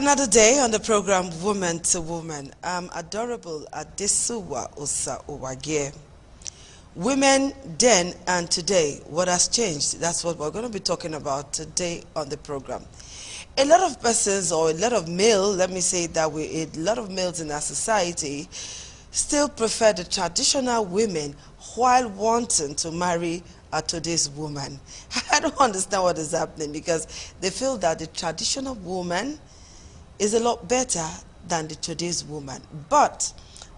another day on the program Woman to Woman. I'm adorable Adesuwa Osa Owage. Women then and today, what has changed? That's what we're going to be talking about today on the program. A lot of persons, or a lot of male, let me say it that way, a lot of males in our society still prefer the traditional women while wanting to marry today's woman. I don't understand what is happening, because they feel that the traditional woman is a lot better than the today's woman. But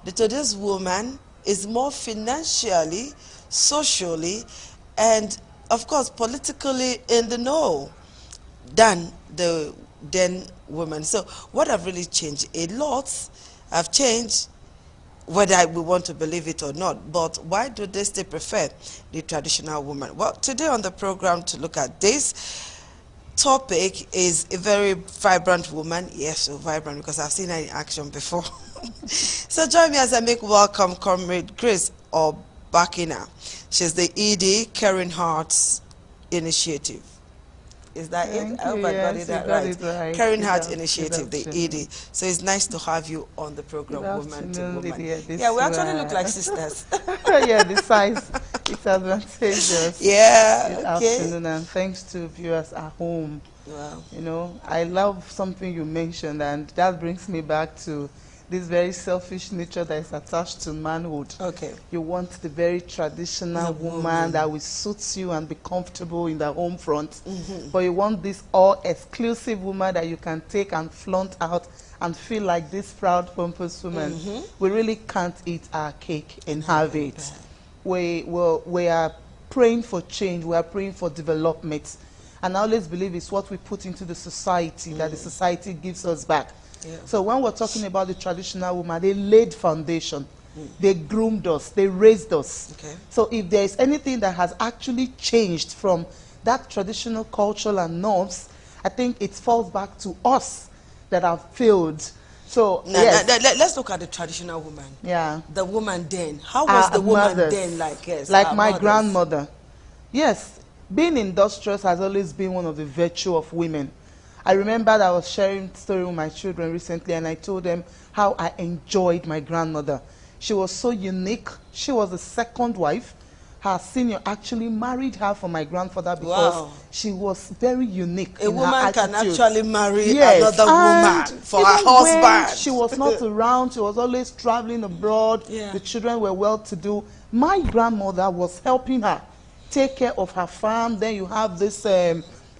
the today's woman is more financially, socially, and of course politically in the know than the then woman. So what have really changed? A lot have changed, whether we want to believe it or not. But why do they still prefer the traditional woman? Well, today on the program to look at this topic is a very vibrant woman. Yes, so vibrant, because I've seen her in action before. So join me as I make welcome Comrade Grace Obakina. She's the ED Caring Hearts Initiative. Is that it? I hope I got it right. Caring Heart Initiative, the ED. So it's nice to have you on the program, Woman to Woman. Yeah, we actually look like sisters. Yeah, the size is advantageous. Yeah, Good afternoon, and thanks to viewers at home. Wow. You know, I love something you mentioned, and that brings me back to this very selfish nature that is attached to manhood. Okay. You want the very traditional woman that will suit you and be comfortable in the home front. But you want this all-exclusive woman that you can take and flaunt out and feel like this proud, pompous woman. We really can't eat our cake and have it. We are praying for change. We are praying for development. And I always believe it's what we put into the society that the society gives us back. Yeah. So when we're talking about the traditional woman, they laid foundation, they groomed us, they raised us. Okay. So if there is anything that has actually changed from that traditional culture and norms, I think it falls back to us that have failed. So yes. Let's look at the traditional woman. Yeah. The woman then. How was the woman then like us? Like my grandmother. Yes. Being industrious has always been one of the virtues of women. I remember that I was sharing a story with my children recently, and I told them how I enjoyed my grandmother. She was so unique. She was the second wife. Her senior actually married her for my grandfather because she was very unique. A woman can actually marry another woman for her husband. She was not around. She was always traveling abroad. Yeah. The children were well-to-do. My grandmother was helping her take care of her farm. Then you have this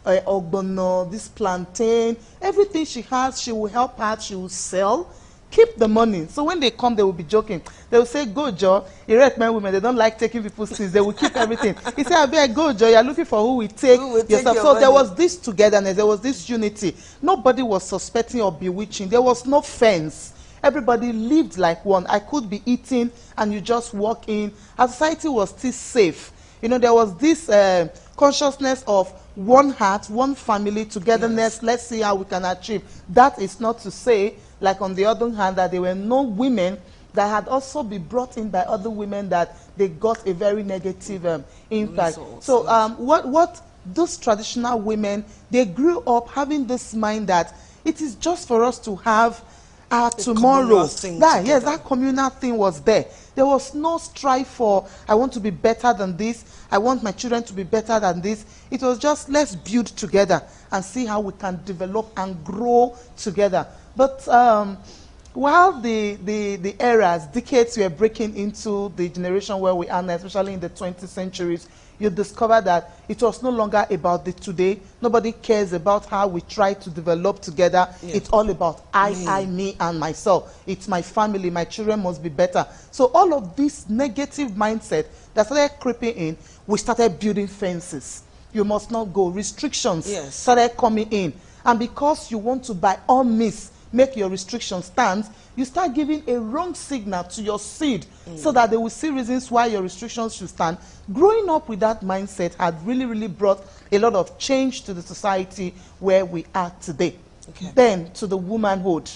ogbono, this plantain, everything she has, she will help her, she will sell, keep the money. So when they come, they will be joking. They will say, go, Joe. Erect men, women, they don't like taking people's things. They will keep everything. He said, I beg, go, Joe. You're looking for who will take yourself. So there was this togetherness. There was this unity. Nobody was suspecting or bewitching. There was no fence. Everybody lived like one. I could be eating and you just walk in. Our society was still safe. You know, there was this consciousness of one heart, one family, togetherness. Yes. Let's see how we can achieve. That is not to say, like on the other hand, that there were no women that had also been brought in by other women that they got a very negative impact. So what those traditional women, they grew up having this mind that it is just for us to have our tomorrow. That communal thing was there. There was no strive for, I want to be better than this. I want my children to be better than this. It was just, let's build together and see how we can develop and grow together. But while the eras, decades were breaking into the generation where we are now, especially in the 20th centuries, you discover that it was no longer about the today. Nobody cares about how we try to develop together. Yeah. It's all about I, me, and myself. It's my family. My children must be better. So all of this negative mindset that started creeping in, we started building fences. You must not go. Restrictions started coming in. And because you want to, by all means, make your restrictions stand, you start giving a wrong signal to your seed so that they will see reasons why your restrictions should stand. Growing up with that mindset had really, really brought a lot of change to the society where we are today. Okay. Then to the womanhood.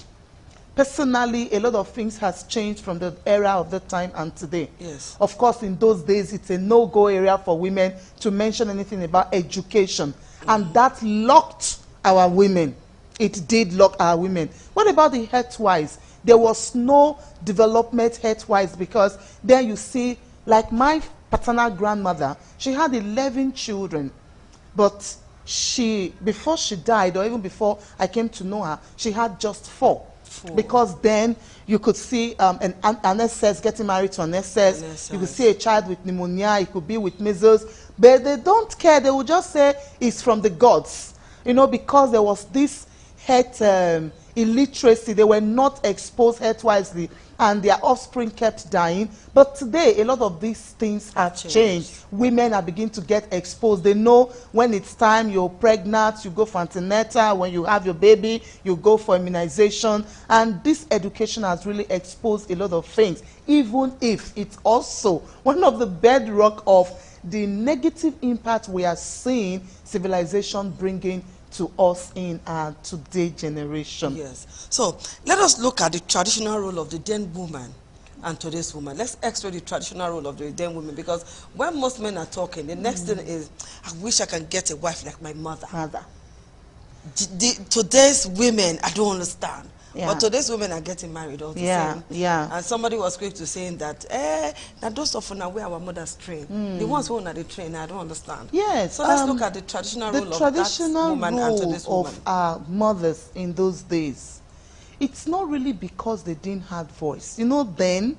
Personally, a lot of things has changed from the era of the time and today. Yes. Of course, in those days, it's a no-go area for women to mention anything about education. And that locked our women. it did lock our women. What about the health-wise? There was no development health-wise, because then you see, like my paternal grandmother, she had 11 children, but before she died, or even before I came to know her, she had just 4. Because then you could see an SS getting married to an SS. You could see a child with pneumonia. It could be with measles. But they don't care. They will just say it's from the gods. You know, because there was this health illiteracy. They were not exposed health-wisely, and their offspring kept dying. But today, a lot of these things have changed. Women are beginning to get exposed. They know when it's time, you're pregnant, you go for antenatal. When you have your baby, you go for immunization. And this education has really exposed a lot of things, even if it's also one of the bedrock of the negative impact we are seeing civilization bringing to us in our today generation. Yes. So let us look at the traditional role of the then woman and today's woman. Let's x-ray the traditional role of the then woman, because when most men are talking, the next thing is, I wish I can get a wife like my mother. Today's women, I don't understand. Yeah. But today's women are getting married all the same. Yeah. And somebody was quick to saying that, now those of us where our mothers train. The ones who are the train, I don't understand. Yes. So let's look at the traditional role of that woman and today's woman. Of our mothers in those days. It's not really because they didn't have voice. You know, then,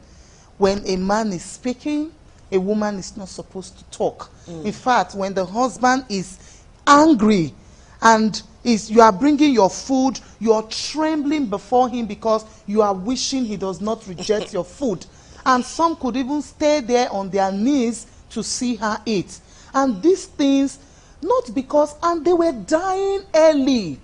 when a man is speaking, a woman is not supposed to talk. In fact, when the husband is angry and you are bringing your food, you are trembling before him because you are wishing he does not reject your food. And some could even stay there on their knees to see her eat. And these things, not because, and they were dying early,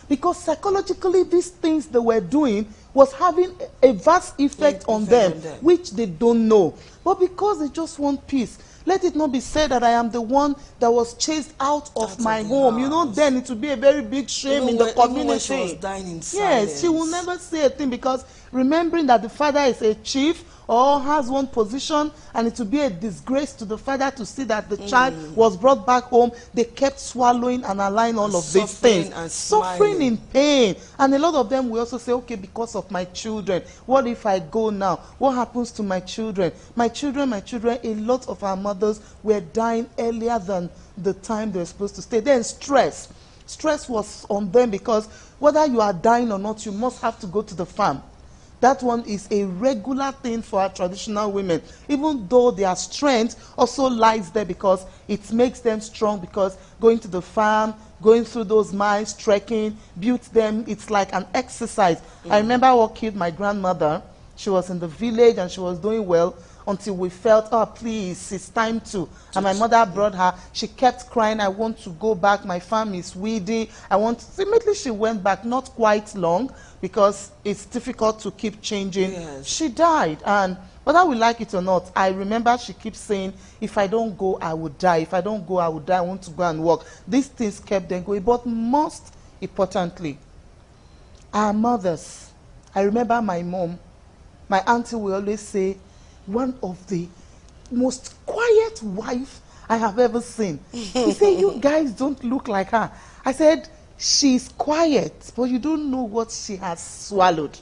because psychologically these things they were doing was having a vast effect on them, which they don't know. But because they just want peace, let it not be said that I am the one that was chased out of my home. You know, then it would be a very big shame in the community. Even when she was dying in silence. Yes, she will never say a thing, because remembering that the father is a chief or has one position, and it would be a disgrace to the father to see that the child was brought back home, they kept swallowing and allowing all of these things. And suffering in pain. And a lot of them will also say, okay, because of my children, what if I go now? What happens to my children? My children, a lot of our mothers were dying earlier than the time they were supposed to stay. Then stress. Stress was on them, because whether you are dying or not, you must have to go to the farm. That one is a regular thing for our traditional women, even though their strength also lies there because it makes them strong, because going to the farm, going through those miles, trekking, built them, it's like an exercise. I remember what killed my grandmother. She was in the village and she was doing well until we felt, oh, please, it's time to. And my mother brought her. She kept crying, I want to go back. My farm is weedy. I want to. Immediately she went back, not quite long, because it's difficult to keep changing. Yes. She died. And whether we like it or not, I remember she keeps saying, if I don't go, I would die. If I don't go, I would die. I want to go and work. These things kept them going. But most importantly, our mothers. I remember my mom, my auntie will always say, one of the most quiet wife I have ever seen. He said, you guys don't look like her. I said, she's quiet, but you don't know what she has swallowed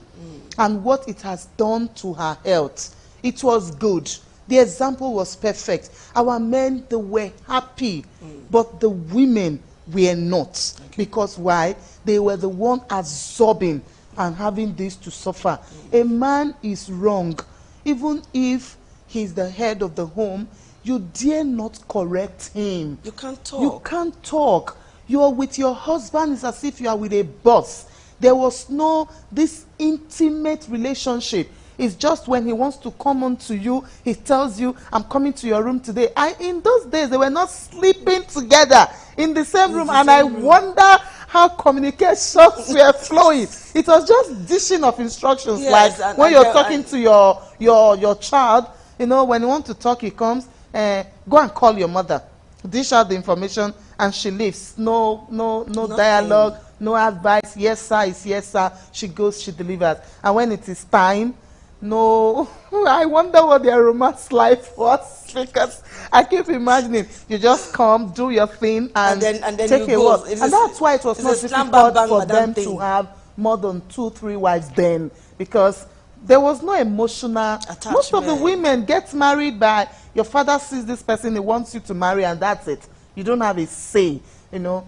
and what it has done to her health. It was good. The example was perfect. Our men, they were happy, but the women were not. Because why? They were the one absorbing and having this to suffer. A man is wrong. Even if he's the head of the home, you dare not correct him. You can't talk. You can't talk. You are with your husband, it's as if you are with a boss. There was no this intimate relationship. It's just when he wants to come on to you, he tells you, I'm coming to your room today. In those days, they were not sleeping together in the same room. And I wonder how communications were flowing. It was just dishing of instructions. Yes, like when you're talking to your child, you know, when you want to talk, he comes, go and call your mother. Dish out the information, and she leaves. No dialogue, no advice. Yes, sir, is yes, sir. She goes, she delivers. And when it is time, No, I wonder what their romance life was, because I keep imagining you just come, do your thing, and then take a walk. And that's why it was not difficult for them to have more than 2, 3 wives then, because there was no emotional attachment. Most of the women get married by your father sees this person, he wants you to marry, and that's it. You don't have a say, you know.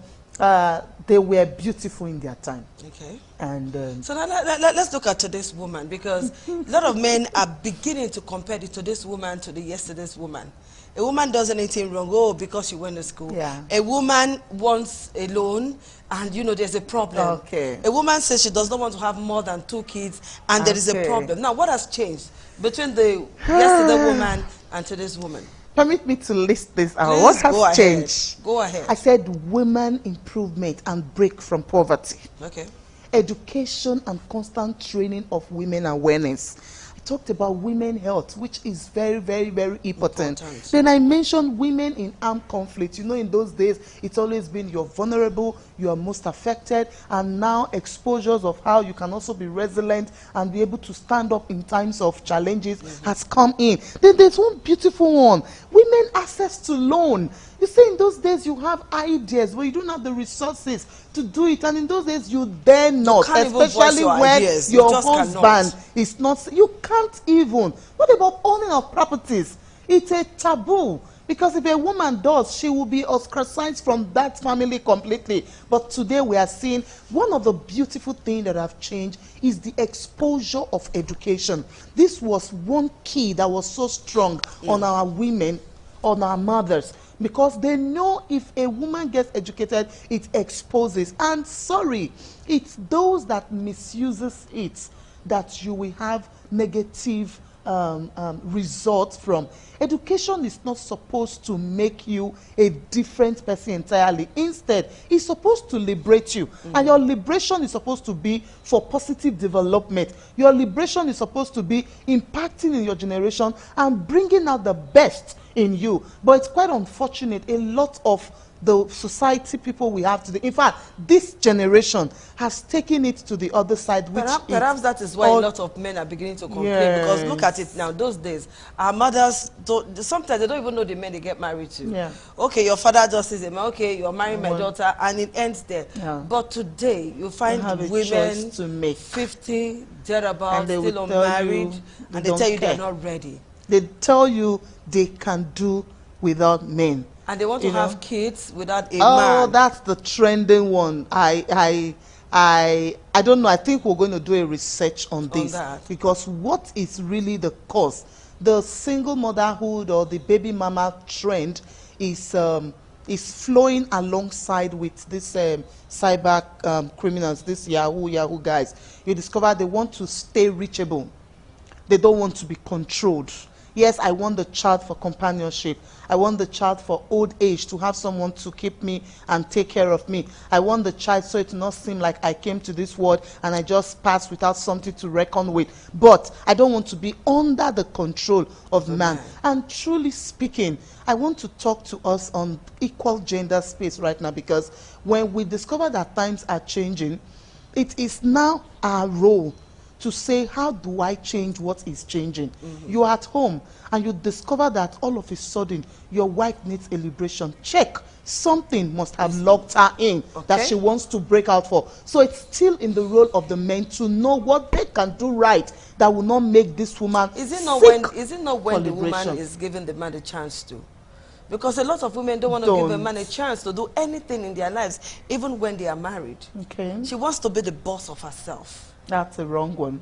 They were beautiful in their time. Okay. And so now, let's look at today's woman, because a lot of men are beginning to compare the today's woman to the yesterday's woman. A woman does anything wrong, oh, because she went to school. Yeah. A woman wants a loan, and you know there's a problem. Okay. A woman says she does not want to have more than 2 kids, and there is a problem. Now, what has changed between the yesterday woman and today's woman? Permit me to list this out. What has changed? Go ahead. I said women improvement and break from poverty. Okay. Education and constant training of women awareness. I talked about women health, which is very, very, very important. Then I mentioned women in armed conflict. You know, in those days, it's always been you're vulnerable, you are most affected, and now exposures of how you can also be resilient and be able to stand up in times of challenges has come in. Then there's one beautiful one, women access to loan. You see, in those days you have ideas, but you don't have the resources to do it, and in those days you dare not, especially when your husband is not. You can't even. What about owning of properties? It's a taboo. Because if a woman does, she will be ostracized from that family completely. But today we are seeing one of the beautiful things that have changed is the exposure of education. This was one key that was so strong on our women, on our mothers. Because they know if a woman gets educated, it exposes. And sorry, it's those that misuses it that you will have negative results from. Education is not supposed to make you a different person entirely. Instead, it's supposed to liberate you. And your liberation is supposed to be for positive development. Your liberation is supposed to be impacting in your generation and bringing out the best in you. But it's quite unfortunate, a lot of the society people we have today, in fact, this generation has taken it to the other side. Which perhaps that is why a lot of men are beginning to complain, because look at it now. Those days, our mothers, sometimes they don't even know the men they get married to. Yeah. Okay, your father just says, okay, you're marrying my daughter, and it ends there. Yeah. But today, you find women to make 50, thereabouts, still unmarried, and they tell you they're not ready. They tell you they can do without men. And they want to have kids without a man. Oh, that's the trending one. I don't know. I think we're going to do a research on this. Because what is really the cause? The single motherhood or the baby mama trend is flowing alongside with this cyber criminals, this Yahoo guys. You discover they want to stay reachable. They don't want to be controlled. Yes, I want the child for companionship. I want the child for old age, to have someone to keep me and take care of me. I want the child so it will not seem like I came to this world and I just passed without something to reckon with. But I don't want to be under the control of man. And truly speaking, I want to talk to us on equal gender space right now, because when we discover that times are changing, it is now our role to say, how do I change what is changing? You're at home and you discover that all of a sudden your wife needs a liberation. Check. Something must have locked her in that she wants to break out for. So it's still in the role of the men to know what they can do right that will not make this woman Is it not when the woman is giving the man a chance to? Because a lot of women don't want to give a man a chance to do anything in their lives, even when they are married. Okay. She wants to be the boss of herself. That's the wrong one.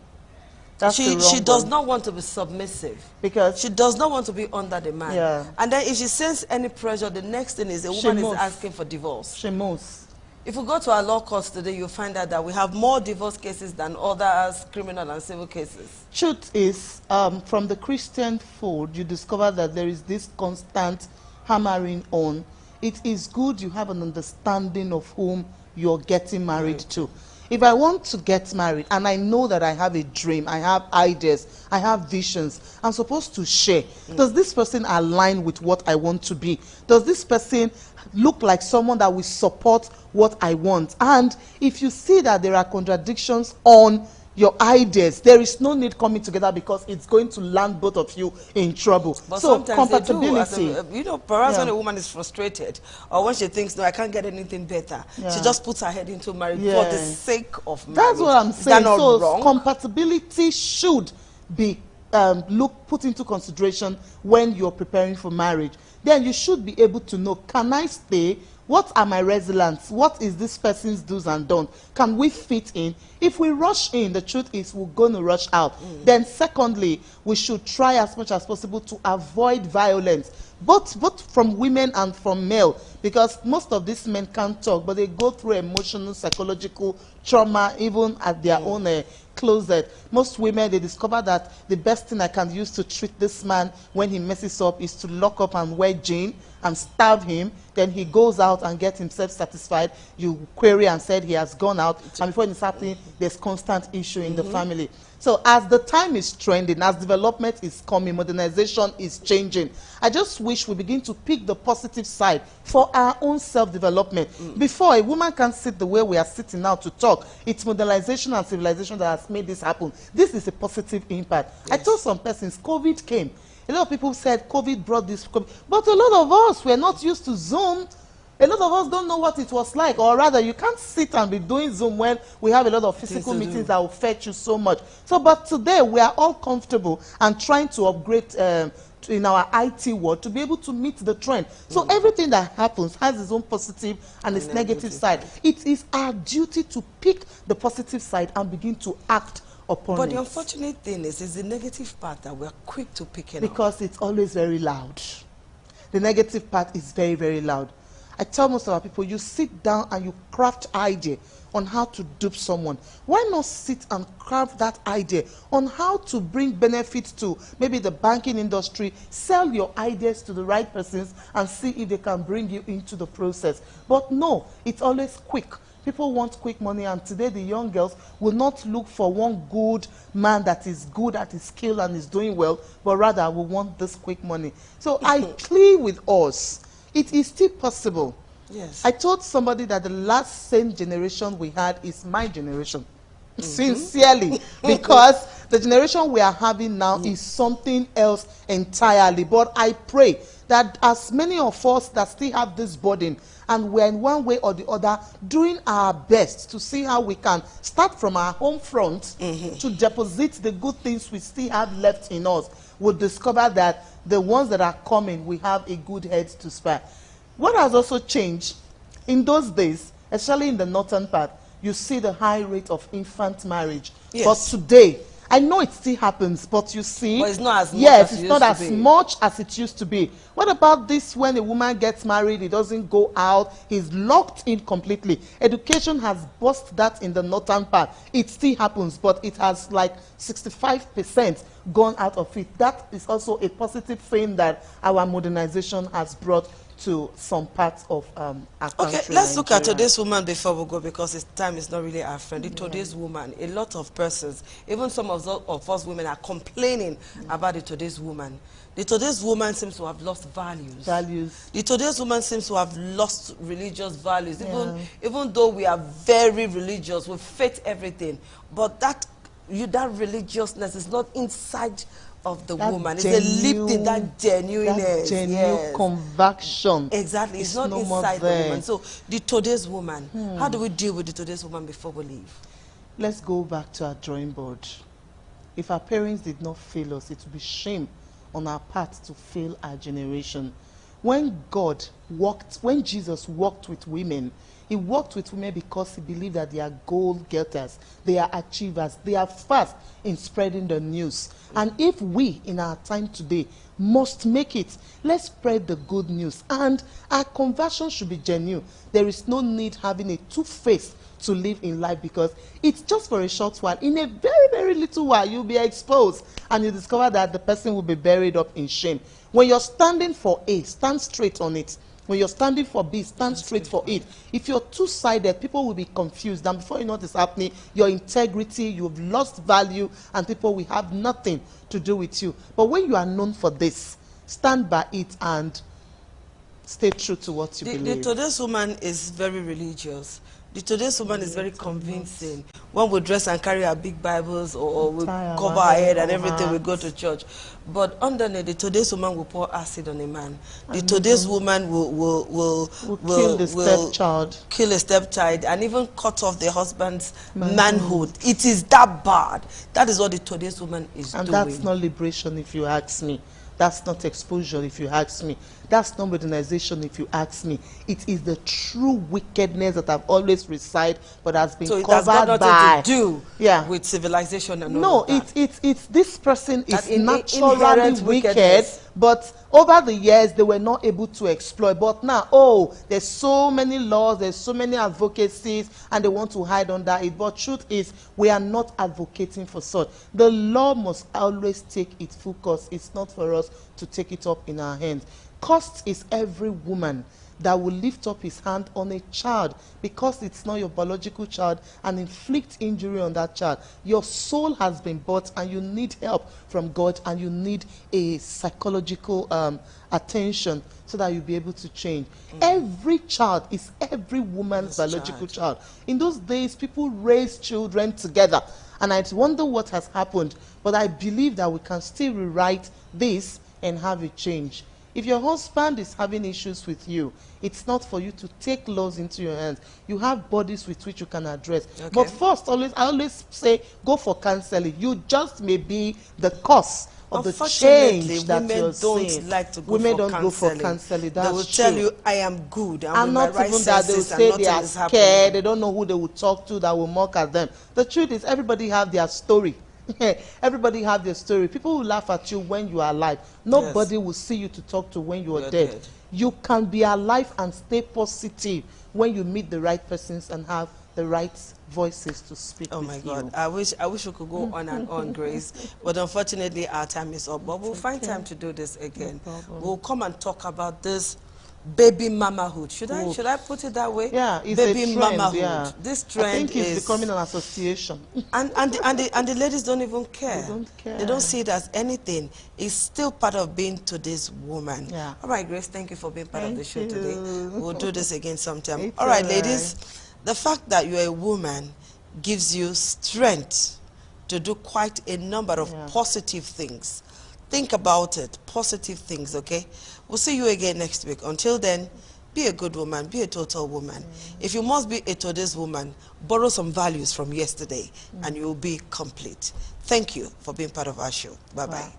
She does not want to be submissive, because she does not want to be under the man. Yeah. And then if she senses any pressure, the next thing is a woman is asking for divorce. She moves. If you go to our law courts today, you'll find out that we have more divorce cases than others, criminal and civil cases. Truth is, from the Christian fold, you discover that there is this constant hammering on. It is good you have an understanding of whom you're getting married to. If I want to get married and I know that I have a dream, I have ideas, I have visions, I'm supposed to share. Does this person align with what I want to be? Does this person look like someone that will support what I want? And if you see that there are contradictions on your ideas. There is no need coming together because it's going to land both of you in trouble. But so sometimes compatibility. they do, you know, perhaps when a woman is frustrated or when she thinks, no, I can't get anything better, she just puts her head into marriage for the sake of marriage. That's what I'm saying. Is that not wrong? Compatibility should be put into consideration when you're preparing for marriage. Then you should be able to know, can I stay? What are my resilience? What is this person's do's and don'ts? Can we fit in? If we rush in, the truth is we're going to rush out. Then secondly, we should try as much as possible to avoid violence, both from women and from male, because most of these men can't talk, but they go through emotional, psychological trauma even at their own closet. Most women, they discover that the best thing I can use to treat this man when he messes up is to lock up and wear gin and starve him. Then he goes out and gets himself satisfied. You query and said he has gone out, and before it's happening, there's constant issue in the family. So as the time is trending, as development is coming, modernization is changing, I just wish we begin to pick the positive side for our own self-development. Before, a woman can sit the way we are sitting now to talk. It's modernization and civilization that has made this happen. This is a positive impact. I told some persons, COVID came. A lot of people said COVID brought this, but a lot of us were not used to Zoom. A lot of us don't know what it was like, or rather, you can't sit and be doing Zoom when we have a lot of physical meetings that will fetch you so much. So, but today, we are all comfortable and trying to upgrade in our IT world to be able to meet the trend. So everything that happens has its own positive and its negative side. It is our duty to pick the positive side and begin to act upon it. But the unfortunate thing is the negative part that we're quick to pick it up. Because it's always very loud. The negative part is very, very loud. I tell most of our people, you sit down and you craft idea on how to dupe someone. Why not sit and craft that idea on how to bring benefits to maybe the banking industry, sell your ideas to the right persons and see if they can bring you into the process. But no, it's always quick. People want quick money, and today the young girls will not look for one good man that is good at his skill and is doing well, but rather will want this quick money. So I plead with us. It is still possible. Yes. I told somebody that the last sane generation we had is my generation. Sincerely. Because the generation we are having now is something else entirely. But I pray that as many of us that still have this burden, and we're in one way or the other doing our best to see how we can start from our home front to deposit the good things we still have left in us, we'll discover that the ones that are coming, we have a good head to spare. What has also changed, in those days, especially in the northern part, you see the high rate of infant marriage. Yes. But today, I know it still happens, but you see, but it's not as much yes, as it's not as much as it used to be. What about this when a woman gets married, he doesn't go out, he's locked in completely? Education has burst that in the northern part. It still happens, but it has like 65% gone out of it. That is also a positive thing that our modernization has brought to some parts of our country. Okay, let's look at today's woman before we go, because time is not really our friend. Today's woman, a lot of persons, even some of us women are complaining about the today's woman. The today's woman seems to have lost values. The today's woman seems to have lost religious values. Even though we are very religious, we faith everything, but that religiousness is not inside of the woman. It's a lived in that genuineness. That genuine conviction. Exactly. It's not inside the woman. So the today's woman, how do we deal with the today's woman before we leave? Let's go back to our drawing board. If our parents did not fail us, it would be shame on our part to fail our generation. When Jesus walked with women, he walked with women because he believed that they are goal-getters, they are achievers, they are fast in spreading the news. And if we, in our time today, must make it, let's spread the good news. And our conversion should be genuine. There is no need having a two-face to live in life, because it's just for a short while. In a very, very little while, you'll be exposed, and you discover that the person will be buried up in shame. When you're standing for A, stand straight on it. When you're standing for B, stand straight for it. If you're two-sided, people will be confused. And before you know what is happening, your integrity, you've lost value, and people will have nothing to do with you. But when you are known for this, stand by it and stay true to what you believe. Today's woman is very religious. The today's woman is very convincing. When we dress and carry our big Bibles or we cover our head and everything, we go to church. But underneath, the today's woman will pour acid on a man. The today's woman will kill the stepchild. Kill a stepchild and even cut off the husband's manhood. It is that bad. That is what the today's woman is doing. And that's not liberation, if you ask me. That's not exposure, if you ask me. That's not modernization, if you ask me. It is the true wickedness that have always resided, but has been covered by. So it has got nothing to do with civilization and all that. No, it's this person is naturally wicked, but over the years they were not able to exploit. But now, there's so many laws, there's so many advocacies, and they want to hide under it. But truth is, we are not advocating for such. The law must always take its full course. It's not for us to take it up in our hands. Cost is every woman that will lift up his hand on a child because it's not your biological child and inflict injury on that child. Your soul has been bought and you need help from God, and you need a psychological attention so that you'll be able to change. Every child is every woman's biological child. In those days, people raised children together, and I wonder what has happened, but I believe that we can still rewrite this and have it change. If your husband is having issues with you, it's not for you to take laws into your hands. You have bodies with which you can address. Okay. But first, I always say, go for counseling. You just may be the cause of the change that you're seeing. Like to go women for don't go for counseling. That's they will tell you, I am good. And not even that, they will say they are scared. They don't know who they will talk to that will mock at them. The truth is, everybody have their story. Everybody have their story. People will laugh at you when you are alive. Nobody will see you to talk to when you are dead. You can be alive and stay positive when you meet the right persons and have the right voices to speak with you. Oh my God, I wish we could go on and on, Grace, but unfortunately our time is up. But we'll find time to do this again. We'll come and talk about this baby mamahood. Should I put it that way? Yeah, it's baby a trend, mamahood. Yeah. This trend I think it's becoming an association. and the ladies don't even care. They don't care. They don't see it as anything. It's still part of being today's woman. Yeah. All right, Grace, thank you for being part of the show today. We'll do this again sometime. It's all right, ladies, the fact that you're a woman gives you strength to do quite a number of positive things. Think about it, positive things, okay? We'll see you again next week. Until then, be a good woman, be a total woman. If you must be a today's woman, borrow some values from yesterday and you'll be complete. Thank you for being part of our show. Bye-bye.